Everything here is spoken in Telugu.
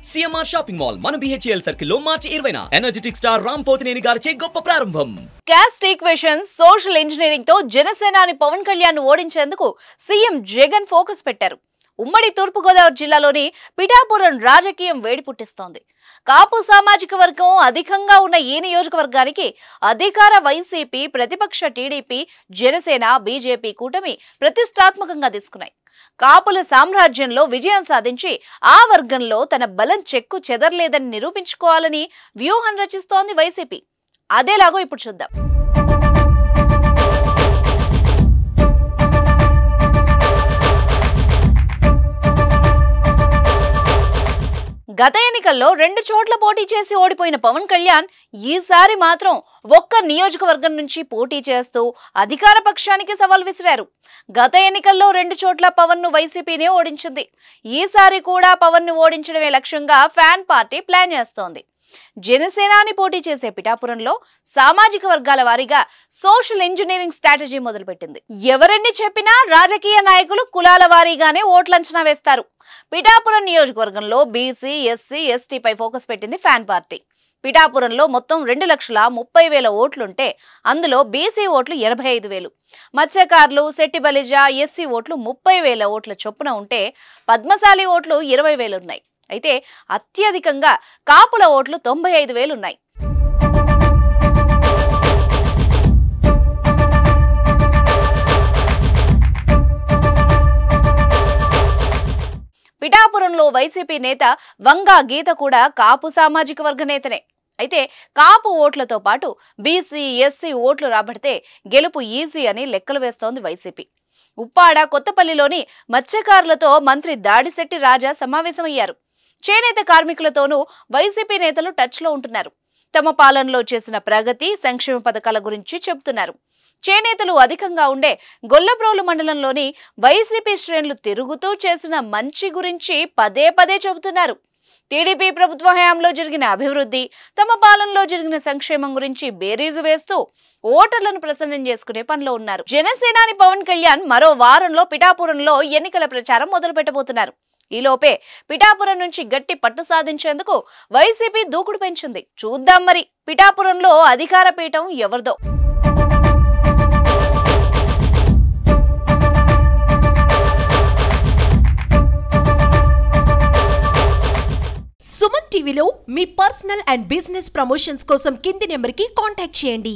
సిఎంఆర్ షాపింగ్ మాల్ మన బిహెచ్ఎల్ సర్కిల్ లో మార్చి 20న ఎనర్జెటిక్ స్టార్ రామ్ పోతినేని గారిచే గొప్ప ప్రారంభం. క్యాస్ట్ ఈక్వేషన్స్, సోషల్ ఇంజనీరింగ్ తో జనసేనాని పవన్ కళ్యాణ్ ఓడించేందుకు సీఎం జగన్ ఫోకస్ పెట్టారు. ఉమ్మడి తూర్పుగోదావరి జిల్లాలోని పిఠాపురం రాజకీయం వేడి పుట్టిస్తోంది. కాపు సామాజిక వర్గం అధికంగా ఉన్న ఈ నియోజకవర్గానికి అధికార వైసీపీ, ప్రతిపక్ష టీడీపీ, జనసేన, బీజేపీ కూటమి ప్రతిష్టాత్మకంగా తీసుకున్నాయి. కాపుల సామ్రాజ్యంలో విజయం సాధించి ఆ వర్గంలో తన బలం చెక్కు చెదరలేదని నిరూపించుకోవాలని వ్యూహం రచిస్తోంది వైసీపీ. అదేలాగో ఇప్పుడు చూద్దాం. గత ఎన్నికల్లో 2 చోట్ల పోటీ చేసి ఓడిపోయిన పవన్ కళ్యాణ్ ఈసారి మాత్రం ఒక్క నియోజకవర్గం నుంచి పోటీ చేస్తూ అధికార పక్షానికి సవాల్ విసిరారు. గత ఎన్నికల్లో 2 చోట్ల పవన్ ను వైసీపీనే ఓడించింది. ఈసారి కూడా పవన్ ను ఓడించడమే లక్ష్యంగా ఫ్యాన్ పార్టీ ప్లాన్ చేస్తోంది. జనసేనాని పోటీ చేసే పిఠాపురంలో సామాజిక వర్గాల వారీగా సోషల్ ఇంజనీరింగ్ స్ట్రాటజీ మొదలుపెట్టింది. ఎవరెన్ని చెప్పినా రాజకీయ నాయకులు కులాల వారీగానే ఓట్ల అంచనా వేస్తారు. పిఠాపురం నియోజకవర్గంలో బీసీ, ఎస్సీ, ఎస్టీపై ఫోకస్ పెట్టింది ఫ్యాన్ పార్టీ. పిఠాపురంలో మొత్తం 2,30,000 ఓట్లుంటే అందులో బీసీ ఓట్లు 85,000, మత్స్యకారులు, శెట్టి బలిజ, ఎస్సీ ఓట్లు 30,000 ఓట్ల చొప్పున ఉంటే పద్మశాలి ఓట్లు 20,000 ఉన్నాయి. అయితే అత్యధికంగా కాపుల ఓట్లు 95,000 ఉన్నాయి. పిఠాపురంలో వైసీపీ నేత వంగా గీత కూడా కాపు సామాజిక వర్గ నేతనే. అయితే కాపు ఓట్లతో పాటు బీసీ, ఎస్సీ ఓట్లు రాబడితే గెలుపు ఈజీ అని లెక్కలు వేస్తోంది వైసీపీ. ఉప్పాడ, కొత్తపల్లిలోని మత్స్యకారులతో మంత్రి దాడిశెట్టి రాజా సమావేశమయ్యారు. చేనేత కార్మికులతోనూ వైసీపీ నేతలు టచ్లో ఉంటున్నారు. తమ పాలనలో చేసిన ప్రగతి, సంక్షేమ పథకాల గురించి చెబుతున్నారు. చేనేతలు అధికంగా ఉండే గొల్లప్రోలు మండలంలోని వైసీపీ శ్రేణులు తిరుగుతూ చేసిన మంచి గురించి పదే పదే చెబుతున్నారు. టీడీపీ ప్రభుత్వ హయాంలో జరిగిన అభివృద్ధి, తమ పాలనలో జరిగిన సంక్షేమం గురించి బేరీజు వేస్తూ ఓటర్లను ప్రసన్నం చేసుకునే పనిలో ఉన్నారు. జనసేనాని పవన్ కళ్యాణ్ మరో వారంలో పిఠాపురంలో ఎన్నికల ప్రచారం మొదలు పెట్టబోతున్నారు. ఈలోపే పిఠాపురం నుంచి గట్టి పట్టు సాధించేందుకు వైసీపీ దూకుడు పెంచింది. చూద్దాం మరి పిఠాపురంలో అధికార పీఠం ఎవరిదో. సుమన్ టీవీలో మీ పర్సనల్ అండ్ బిజినెస్ ప్రమోషన్స్ కోసం కింది నెంబర్కి కాంటాక్ట్ చేయండి.